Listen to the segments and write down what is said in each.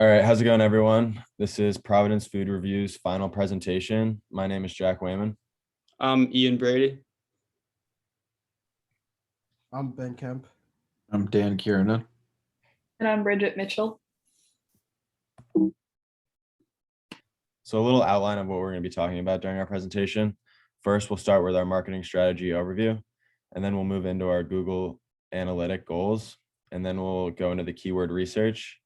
All right, how's it going, everyone? This is Providence Food Review's final presentation. My name is Jack Wayman. I'm Ian Brady. I'm Ben Kemp. I'm Dan Kiernan. And I'm Bridget Mitchell. So a little outline of what we're going to be talking about during our presentation. First, we'll start with our marketing strategy overview, and then we'll move into our Google Analytic goals, and then we'll go into the keyword research,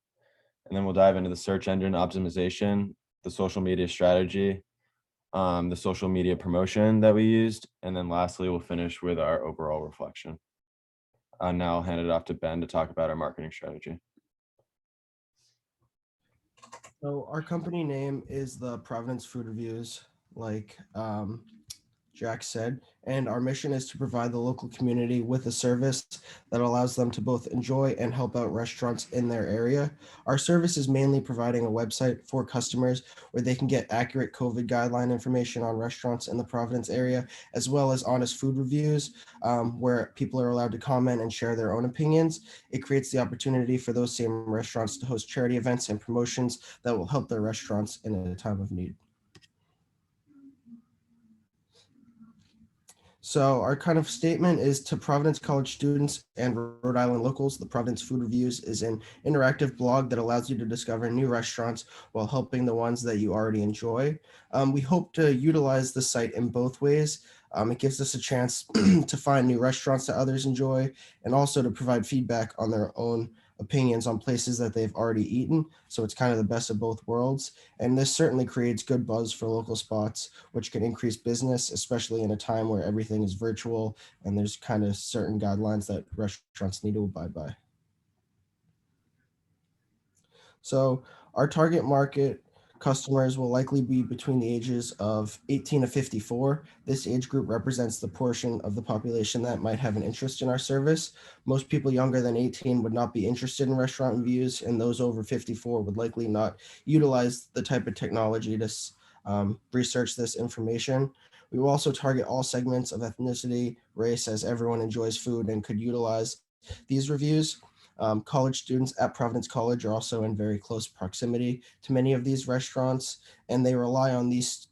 and then we'll dive into the search engine optimization, the social media strategy, the social media promotion that we used, and then lastly, we'll finish with our overall reflection. Now I'll hand it off to Ben to talk about our marketing strategy. So our company name is the Providence Food Reviews, like Jack said, and our mission is to provide the local community with a service that allows them to both enjoy and help out restaurants in their area. Our service is mainly providing a website for customers where they can get accurate COVID guideline information on restaurants in the Providence area, as well as honest food reviews where people are allowed to comment and share their own opinions. It creates the opportunity for those same restaurants to host charity events and promotions that will help their restaurants in a time of need. So our kind of statement is to Providence College students and Rhode Island locals. The Providence Food Reviews is an interactive blog that allows you to discover new restaurants while helping the ones that you already enjoy. We hope to utilize the site in both ways. It gives us a chance to find new restaurants that others enjoy and also to provide feedback on their own opinions on places that they've already eaten. So it's kind of the best of both worlds. And this certainly creates good buzz for local spots, which can increase business, especially in a time where everything is virtual and there's kind of certain guidelines that restaurants need to abide by. So our target market customers will likely be between the ages of 18 to 54. This age group represents the portion of the population that might have an interest in our service. Most people younger than 18 would not be interested in restaurant reviews, and those over 54 would likely not utilize the type of technology to research this information. We will also target all segments of ethnicity, race, as everyone enjoys food and could utilize these reviews. College students at Providence College are also in very close proximity to many of these restaurants, and they rely on these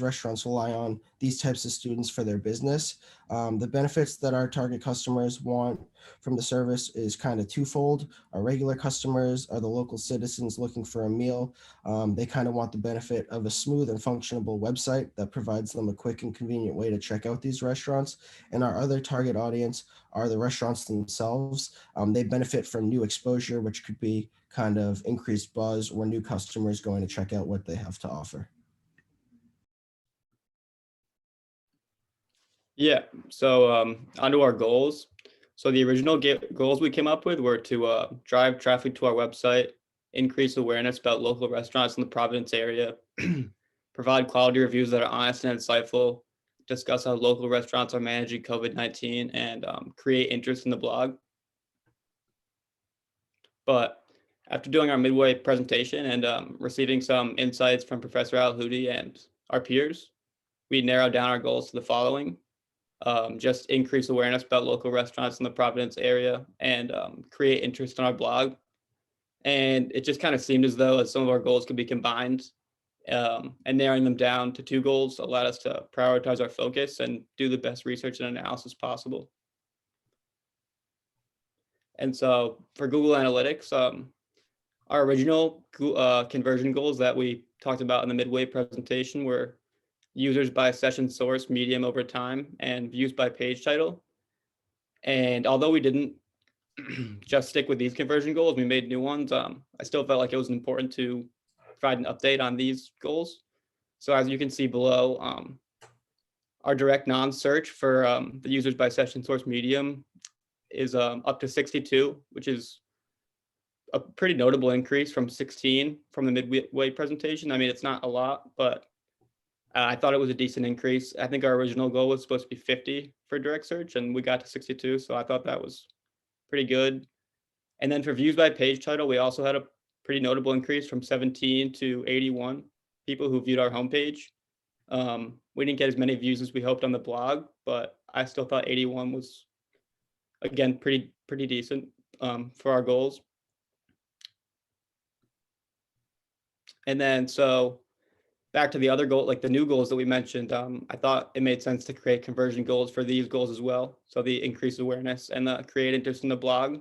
restaurants rely on these types of students for their business. The benefits that our target customers want from the service is kind of twofold. Our regular customers are the local citizens looking for a meal. They kind of want the benefit of a smooth and functionable website that provides them a quick and convenient way to check out these restaurants. And our other target audience are the restaurants themselves. They benefit from new exposure, which could be kind of increased buzz or new customers going to check out what they have to offer. Yeah, so onto our goals. So the original goals we came up with were to drive traffic to our website, increase awareness about local restaurants in the Providence area, provide quality reviews that are honest and insightful, discuss how local restaurants are managing COVID-19, and create interest in the blog. But after doing our midway presentation and receiving some insights from Professor Al-Hudi and our peers, we narrowed down our goals to the following. Just increase awareness about local restaurants in the Providence area and create interest in our blog. And it just kind of seemed as though some of our goals could be combined, and narrowing them down to two goals allowed us to prioritize our focus and do the best research and analysis possible. And so for Google Analytics, our original conversion goals that we talked about in the midway presentation were users by session source, medium over time, and views by page title. And although we didn't just stick with these conversion goals, we made new ones. I still felt like it was important to provide an update on these goals. So as you can see below, our direct non-search for the users by session source medium is up to 62, which is a pretty notable increase from 16 from the midway presentation. I mean, it's not a lot, but I thought it was a decent increase. I think our original goal was supposed to be 50 for direct search, and we got to 62, so I thought that was pretty good. And then for views by page title, we also had a pretty notable increase from 17 to 81 people who viewed our homepage. We didn't get as many views as we hoped on the blog, but I still thought 81 was, again, pretty decent for our goals. And then so back to the other goal, like the new goals that we mentioned, I thought it made sense to create conversion goals for these goals as well. So the increased awareness and the create interest in the blog.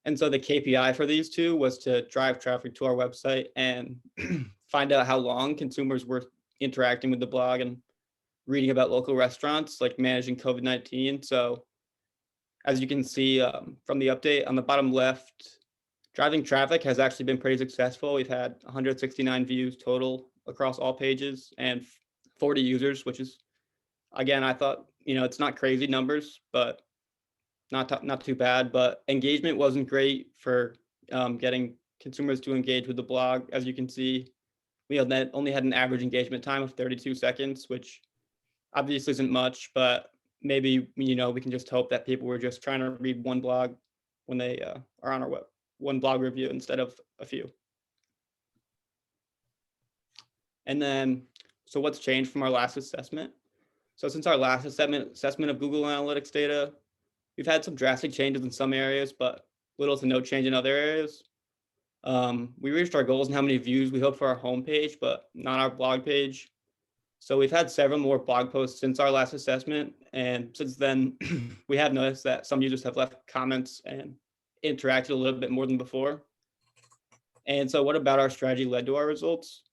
And so the KPI for these two was to drive traffic to our website and find out how long consumers were interacting with the blog and reading about local restaurants, like managing COVID-19. So as you can see from the update on the bottom left, driving traffic has actually been pretty successful. We've had 169 views total across all pages and 40 users, which is, again, I thought, it's not crazy numbers, but not too bad. But engagement wasn't great for getting consumers to engage with the blog. As you can see, we only had an average engagement time of 32 seconds, which obviously isn't much, but maybe, we can just hope that people were just trying to read one blog when they are on our web, one blog review instead of a few. And then, so what's changed from our last assessment? So since our last assessment of Google Analytics data, we've had some drastic changes in some areas, but little to no change in other areas. We reached our goals and how many views we hoped for our homepage, but not our blog page. So we've had several more blog posts since our last assessment. And since then, we have noticed that some users have left comments and interacted a little bit more than before. And so what about our strategy led to our results?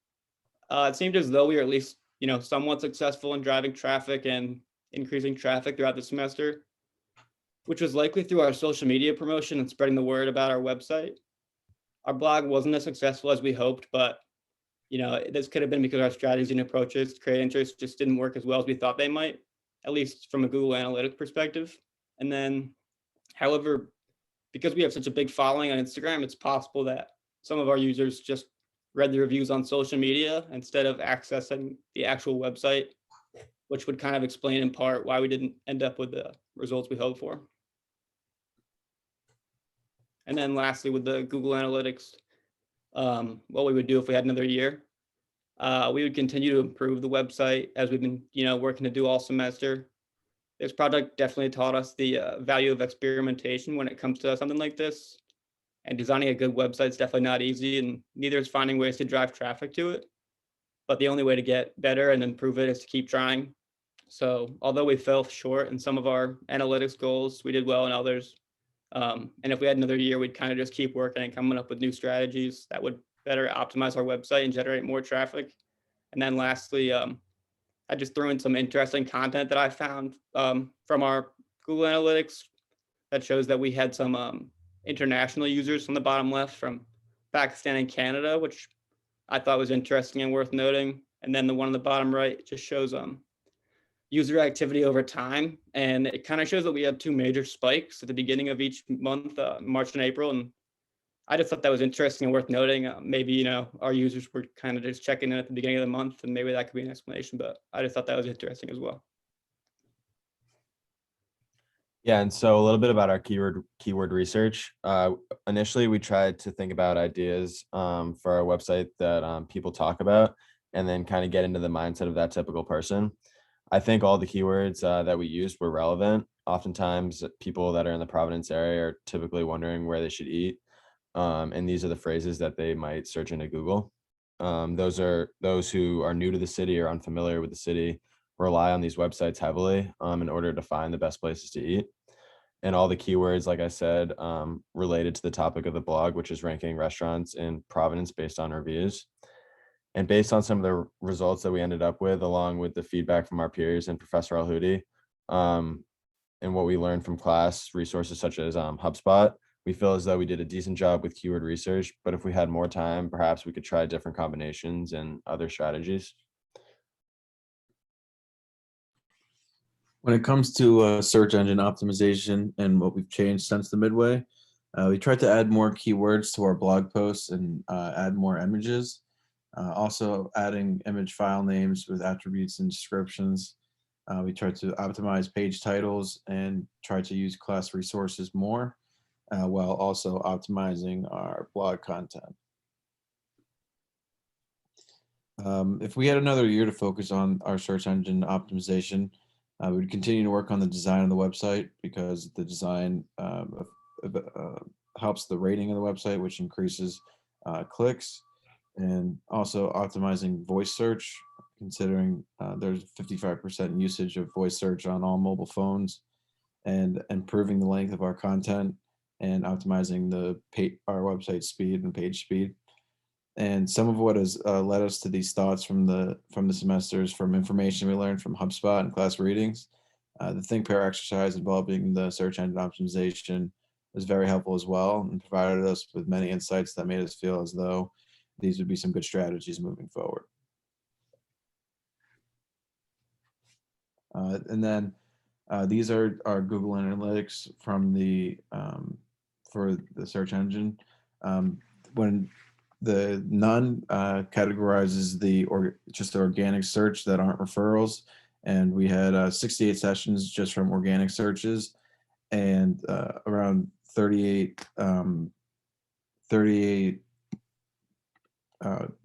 It seemed as though we were at least, somewhat successful in driving traffic and increasing traffic throughout the semester, which was likely through our social media promotion and spreading the word about our website. Our blog wasn't as successful as we hoped, but this could have been because our strategies and approaches to create interest just didn't work as well as we thought they might, at least from a Google Analytics perspective. And then, however, because we have such a big following on Instagram, it's possible that some of our users just read the reviews on social media instead of accessing the actual website, which would kind of explain in part why we didn't end up with the results we hoped for. And then lastly, with the Google Analytics, what we would do if we had another year. We would continue to improve the website as we've been, working to do all semester. This project definitely taught us the value of experimentation when it comes to something like this. And designing a good website is definitely not easy, and neither is finding ways to drive traffic to it. But the only way to get better and improve it is to keep trying. So although we fell short in some of our analytics goals, we did well in others. And if we had another year, we'd kind of just keep working and coming up with new strategies that would better optimize our website and generate more traffic. And then lastly, I just threw in some interesting content that I found from our Google Analytics that shows that we had some international users on the bottom left from Pakistan and Canada, which I thought was interesting and worth noting. And then the one on the bottom right just shows user activity over time. And it kind of shows that we had two major spikes at the beginning of each month, March and April. And I just thought that was interesting and worth noting. Maybe, our users were kind of just checking in at the beginning of the month, and maybe that could be an explanation, but I just thought that was interesting as well. Yeah, and so a little bit about our keyword research. Initially, we tried to think about ideas for our website that people talk about, and then kind of get into the mindset of that typical person. I think all the keywords that we used were relevant. Oftentimes, people that are in the Providence area are typically wondering where they should eat, and these are the phrases that they might search into Google. Those are those who are new to the city or unfamiliar with the city rely on these websites heavily in order to find the best places to eat. And all the keywords, like I said, related to the topic of the blog, which is ranking restaurants in Providence based on reviews. And based on some of the results that we ended up with, along with the feedback from our peers and Professor Alhudi, and what we learned from class resources such as HubSpot, we feel as though we did a decent job with keyword research. But if we had more time, perhaps we could try different combinations and other strategies. When it comes to search engine optimization and what we've changed since the midway, we tried to add more keywords to our blog posts and add more images. Also adding image file names with attributes and descriptions. We tried to optimize page titles and try to use class resources more, while also optimizing our blog content. If we had another year to focus on our search engine optimization, we would continue to work on the design of the website, because the design helps the rating of the website, which increases clicks. and also optimizing voice search, considering there's 55% usage of voice search on all mobile phones, and improving the length of our content and optimizing our website speed and page speed. And some of what has led us to these thoughts from the semesters, from information we learned from HubSpot and class readings. The Think Pair exercise involving the search engine optimization was very helpful as well, and provided us with many insights that made us feel as though these would be some good strategies moving forward. And then these are our Google Analytics from for the search engine. When the none categorizes just the organic search that aren't referrals, and we had 68 sessions just from organic searches, and around 38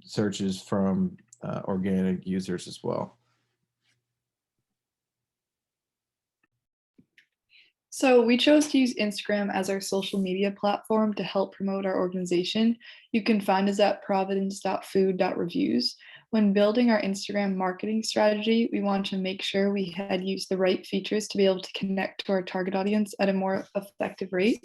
searches from organic users as well. So we chose to use Instagram as our social media platform to help promote our organization. You can find us at providence.food.reviews. When building our Instagram marketing strategy, we want to make sure we had used the right features to be able to connect to our target audience at a more effective rate.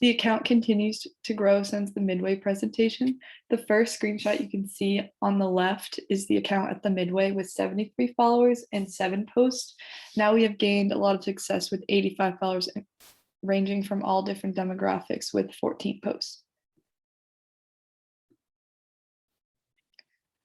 The account continues to grow since the Midway presentation. The first screenshot you can see on the left is the account at the Midway with 73 followers and 7 posts. Now we have gained a lot of success with 85 followers, ranging from all different demographics with 14 posts.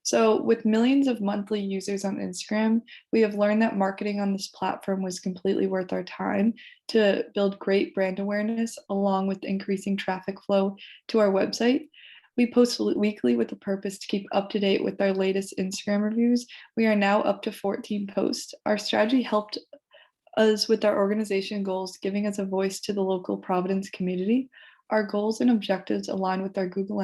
So with millions of monthly users on Instagram, we have learned that marketing on this platform was completely worth our time to build great brand awareness along with increasing traffic flow to our website. We post weekly with the purpose to keep up to date with our latest Instagram reviews. We are now up to 14 posts. Our strategy helped us with our organization goals, giving us a voice to the local Providence community. Our goals and objectives align with our Google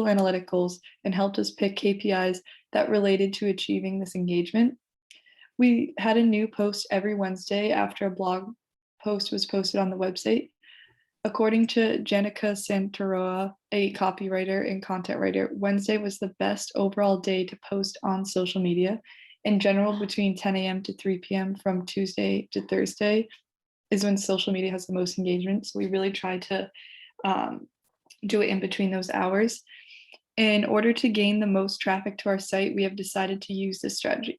Analytic goals and helped us pick KPIs that related to achieving this engagement. We had a new post every Wednesday after a blog post was posted on the website. According to Jenica Santaroa, a copywriter and content writer, Wednesday was the best overall day to post on social media. In general, between 10 a.m. to 3 p.m. from Tuesday to Thursday is when social media has the most engagement. So we really try to do it in between those hours. In order to gain the most traffic to our site, we have decided to use this strategy.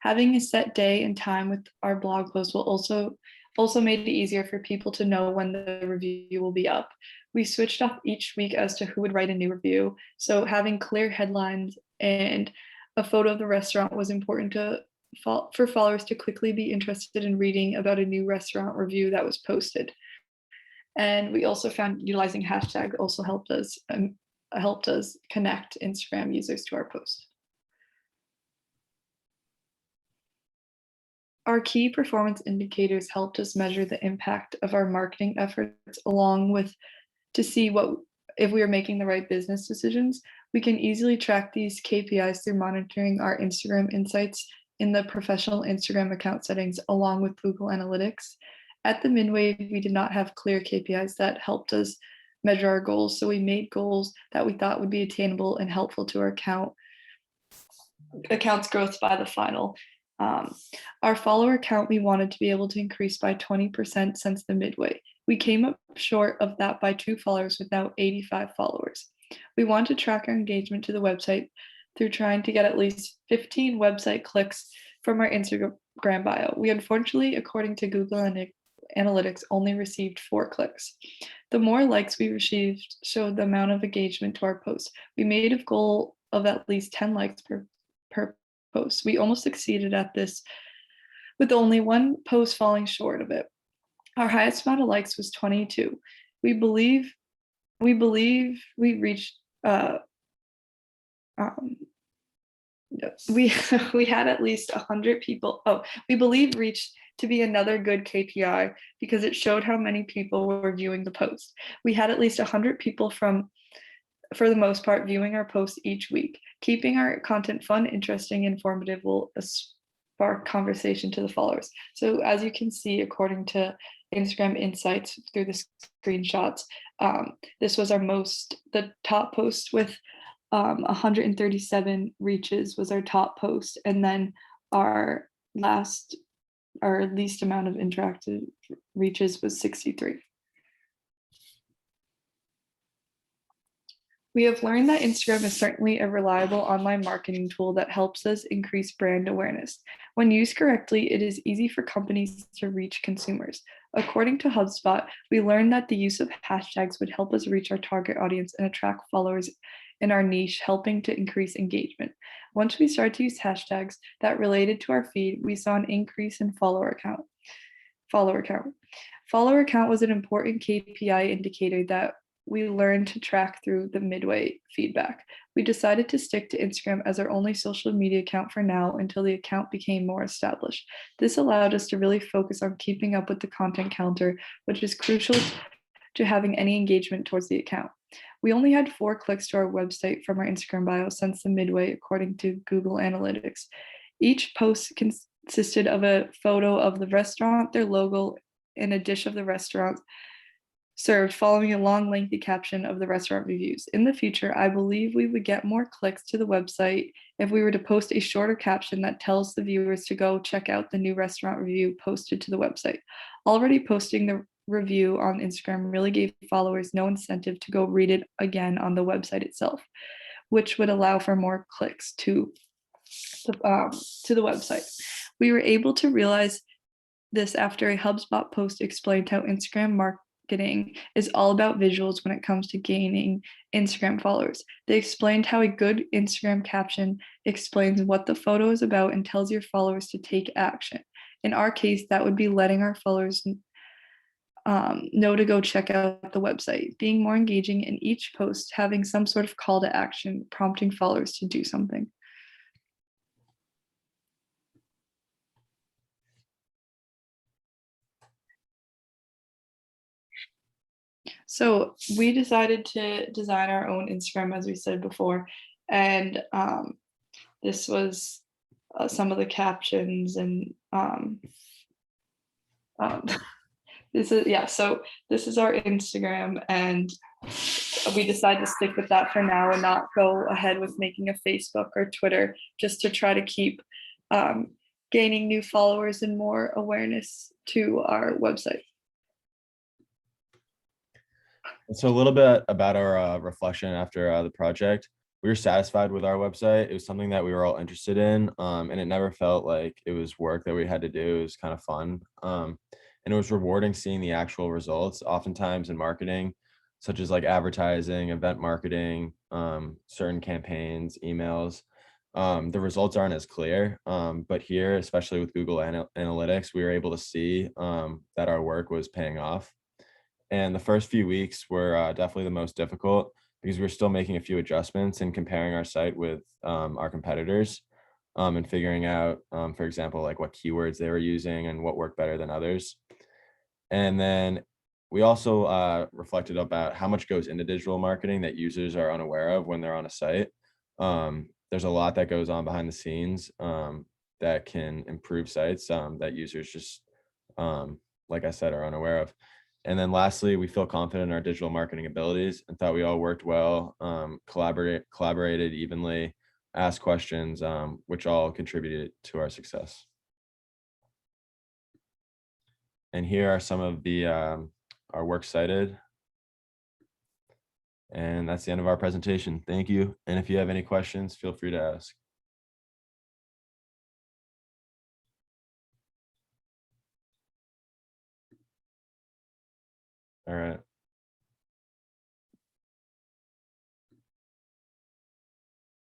Having a set day and time with our blog post will also made it easier for people to know when the review will be up. We switched up each week as to who would write a new review. So having clear headlines and a photo of the restaurant was important for followers to quickly be interested in reading about a new restaurant review that was posted. And we also found utilizing hashtag also helped us connect Instagram users to our post. Our key performance indicators helped us measure the impact of our marketing efforts along with to see if we are making the right business decisions. We can easily track these KPIs through monitoring our Instagram insights in the professional Instagram account settings along with Google Analytics. At the Midway, we did not have clear KPIs that helped us measure our goals, so we made goals that we thought would be attainable and helpful to our account's growth by the final. Our follower count we wanted to be able to increase by 20% since the Midway. We came up short of that by 2 followers with now 85 followers. We want to track our engagement to the website through trying to get at least 15 website clicks from our Instagram bio. We unfortunately, according to Google Analytics, only received 4 clicks. The more likes we received showed the amount of engagement to our post. We made a goal of at least 10 likes per post. We almost succeeded at this with only 1 post falling short of it. Our highest amount of likes was 22. We believe we reached we had at least 100 people. We believe reached to be another good KPI because it showed how many people were viewing the post. We had at least 100 people for the most part, viewing our posts each week. Keeping our content fun, interesting, informative will spark conversation to the followers. So as you can see, according to Instagram Insights through the screenshots, this was the top post with 137 reaches was our top post, and then our least amount of interactive reaches was 63. We have learned that Instagram is certainly a reliable online marketing tool that helps us increase brand awareness. When used correctly, it is easy for companies to reach consumers. According to HubSpot, we learned that the use of hashtags would help us reach our target audience and attract followers in our niche, helping to increase engagement. Once we started to use hashtags that related to our feed, we saw an increase in follower count. Follower count was an important KPI indicator that we learned to track through the midway feedback. We decided to stick to Instagram as our only social media account for now until the account became more established. This allowed us to really focus on keeping up with the content counter, which is crucial to having any engagement towards the account. We only had 4 clicks to our website from our Instagram bio since the midway, according to Google Analytics. Each post consisted of a photo of the restaurant, their logo, and a dish of the restaurant served, following a long, lengthy caption of the restaurant reviews. In the future, I believe we would get more clicks to the website if we were to post a shorter caption that tells the viewers to go check out the new restaurant review posted to the website. Already posting the review on Instagram really gave followers no incentive to go read it again on the website itself, which would allow for more clicks to the website. We were able to realize this after a HubSpot post explained how Instagram marketing is all about visuals when it comes to gaining Instagram followers. They explained how a good Instagram caption explains what the photo is about and tells your followers to take action. In our case, that would be letting our followers know to go check out the website, being more engaging in each post, having some sort of call to action, prompting followers to do something. So we decided to design our own Instagram, as we said before, and this was some of the captions and this is our Instagram, and we decided to stick with that for now and not go ahead with making a Facebook or Twitter, just to try to keep gaining new followers and more awareness to our website. So a little bit about our reflection after the project. We were satisfied with our website. It was something that we were all interested in, and it never felt like it was work that we had to do. It was kind of fun, and it was rewarding seeing the actual results. Oftentimes in marketing, such as like advertising, event marketing, certain campaigns, emails, the results aren't as clear. But here, especially with Google Analytics, we were able to see that our work was paying off. And the first few weeks were definitely the most difficult because we were still making a few adjustments and comparing our site with our competitors, and figuring out, for example, like what keywords they were using and what worked better than others. And then we also reflected about how much goes into digital marketing that users are unaware of when they're on a site. There's a lot that goes on behind the scenes that can improve sites that users just, like I said, are unaware of. And then lastly, we feel confident in our digital marketing abilities and thought we all worked well, collaborated evenly, asked questions, which all contributed to our success. And here are some of the our works cited. And that's the end of our presentation. Thank you. And if you have any questions, feel free to ask. All right.